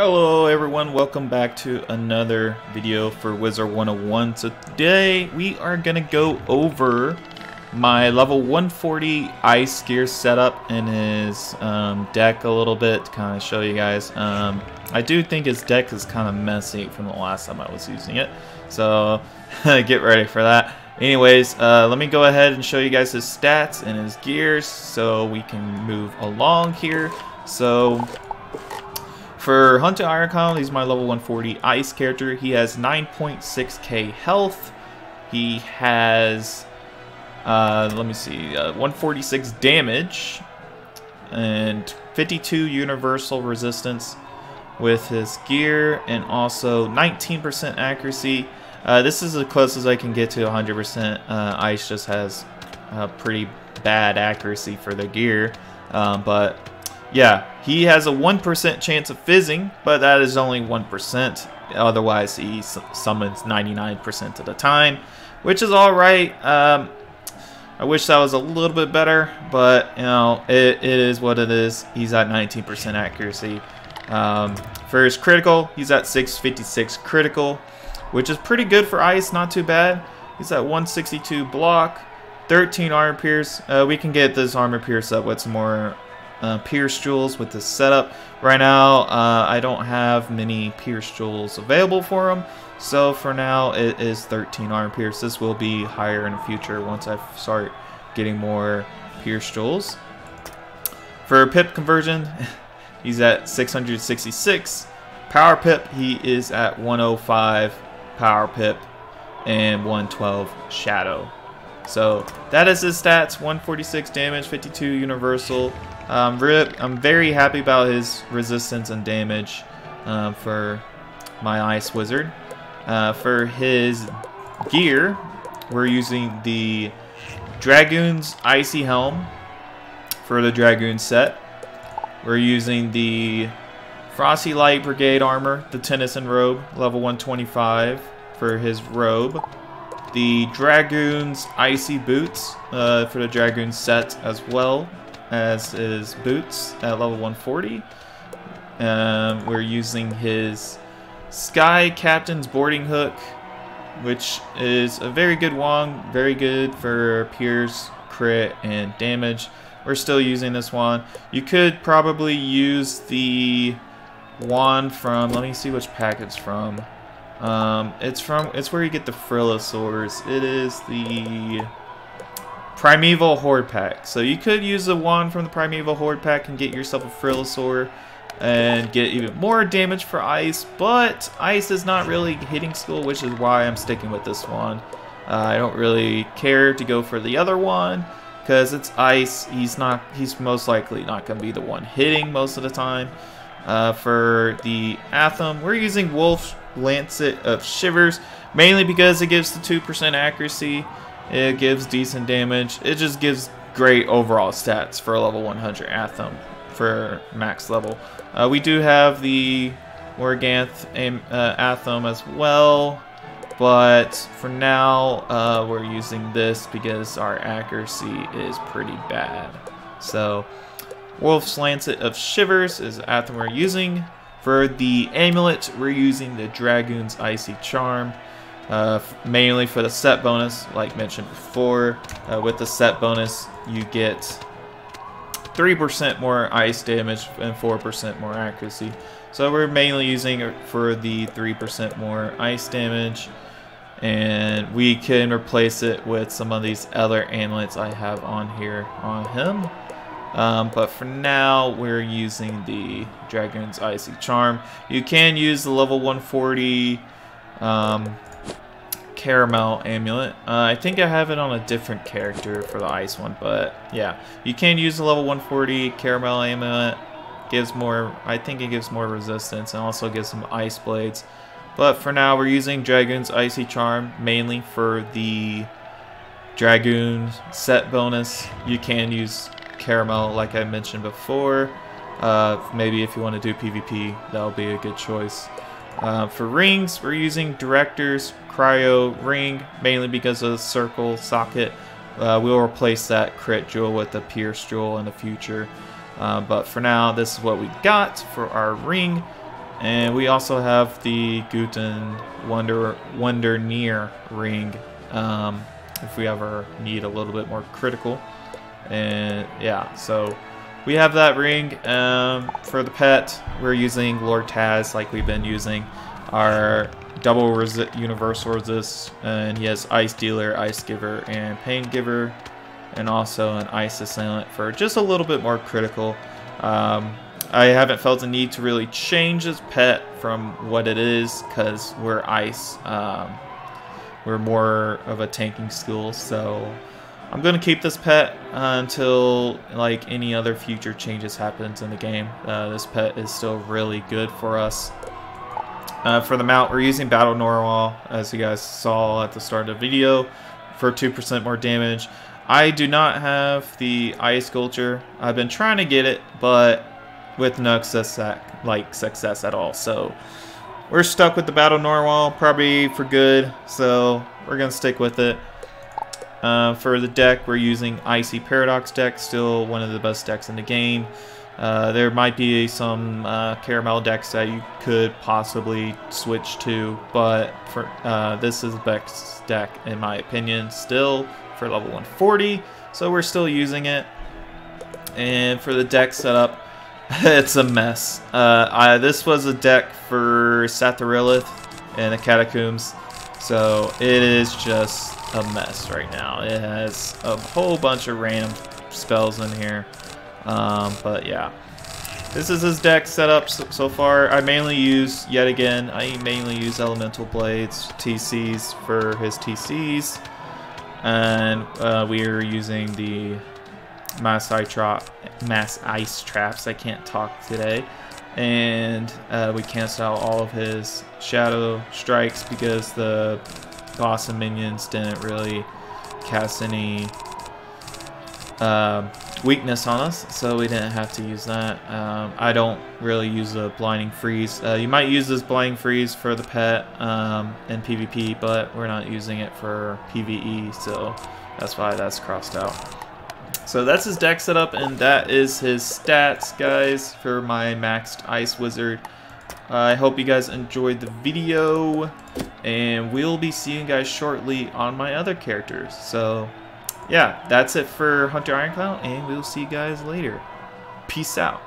Hello everyone, welcome back to another video for Wizard101. So today we are gonna go over my level 140 ice gear setup in his deck a little bit to kind of show you guys. I do think his deck is kind of messy from the last time I was using it, so get ready for that. Anyways, let me go ahead and show you guys his stats and his gears so we can move along here. So for Hunter Ironcloud, he's my level 140 ice character. He has 9.6k health. He has, let me see, 146 damage and 52 universal resistance with his gear, and also 19% accuracy. This is as close as I can get to 100%. Ice just has pretty bad accuracy for the gear, but yeah, he has a 1% chance of fizzing, but that is only 1%. Otherwise, he summons 99% of the time, which is alright. I wish that was a little bit better, but you know, it is what it is. He's at 19% accuracy. For his critical, he's at 656 critical, which is pretty good for ice, not too bad. He's at 162 block, 13 armor pierce. We can get this armor pierce up with some more pierce jewels with this setup. Right now, I don't have many pierce jewels available for him, so for now it is 13 armor pierce. This will be higher in the future once I start getting more pierce jewels. For pip conversion, he's at 666 power pip. He is at 105 power pip and 112 shadow. So that is his stats: 146 damage, 52 universal. I'm very happy about his resistance and damage for my ice wizard. For his gear, we're using the Dragoon's Icy Helm for the Dragoon set. We're using the Frosty Light Brigade armor, the Tennyson robe, level 125 for his robe. The Dragoon's Icy Boots for the Dragoon set, as well as his boots at level 140. We're using his Sky Captain's Boarding Hook, which is a very good wand, very good for pierce, crit, and damage. We're still using this wand. You could probably use the wand from, let me see which pack it's from. It's where you get the Frillosaurs. It is the Primeval Horde pack. So you could use the wand from the Primeval Horde pack and get yourself a Frillosaur and get even more damage for ice, but ice is not really hitting skill, which is why I'm sticking with this wand. I don't really care to go for the other wand because it's ice. He's most likely not going to be the one hitting most of the time. For the Atham, we're using Wolf's Lancet of Shivers, mainly because it gives the 2% accuracy. It gives decent damage. It just gives great overall stats for a level 100 Atham for max level. We do have the Morganth Atham as well, but for now we're using this because our accuracy is pretty bad. So Wolf's Lancet of Shivers is the Atham we're using. For the amulet, we're using the Dragoon's Icy Charm, mainly for the set bonus, like mentioned before. With the set bonus, you get 3% more ice damage and 4% more accuracy. So we're mainly using it for the 3% more ice damage, and we can replace it with some of these other amulets I have on here on him. But for now, we're using the Dragoon's Icy Charm. You can use the level 140 Caramel Amulet. I think I have it on a different character for the ice one, but yeah, you can use the level 140 Caramel Amulet. Gives more, I think it gives more resistance and also gives some ice blades. But for now, we're using Dragoon's Icy Charm mainly for the Dragoon set bonus. You can use Caramel, like I mentioned before. Maybe if you want to do PvP, that'll be a good choice. For rings, we're using Director's Cryo Ring, mainly because of the circle socket. We'll replace that crit jewel with the pierce jewel in the future. But for now, this is what we got for our ring. And we also have the Guten Wonder ring, if we ever need a little bit more critical. And yeah, so we have that ring. For the pet, we're using Lord Taz like we've been using. Our double universal resist, and he has Ice Dealer, Ice Giver, and Pain Giver, and also an Ice Assailant for just a little bit more critical. I haven't felt the need to really change his pet from what it is because we're ice. We're more of a tanking school, so I'm gonna keep this pet until like any other future changes happens in the game. This pet is still really good for us. For the mount, we're using Battle Normal, as you guys saw at the start of the video, for 2% more damage. I do not have the Ice Sculpture. I've been trying to get it, but with no success at all. So we're stuck with the Battle Normal, probably for good. So we're gonna stick with it. For the deck, we're using Icy Paradox deck, still one of the best decks in the game. There might be some caramel decks that you could possibly switch to, but for this is the best deck in my opinion still for level 140, so we're still using it. And for the deck setup, it's a mess. This was a deck for Satharilith and the Catacombs, so it is just a mess right now. It has a whole bunch of random spells in here. But yeah, this is his deck setup so far. I mainly use Elemental Blades, TCs for his TCs, and we are using the Mass Ice Traps. I can't talk today. And we cancel out all of his Shadow Strikes because the boss and minions didn't really cast any weakness on us, so we didn't have to use that. I don't really use a Blinding Freeze. You might use this Blinding Freeze for the pet in PvP, but we're not using it for PvE, so that's why that's crossed out. So that's his deck setup, and that is his stats, guys, for my maxed Ice Wizard. I hope you guys enjoyed the video, and we'll be seeing you guys shortly on my other characters. So yeah, that's it for Hunter Ironcloud, and we'll see you guys later. Peace out.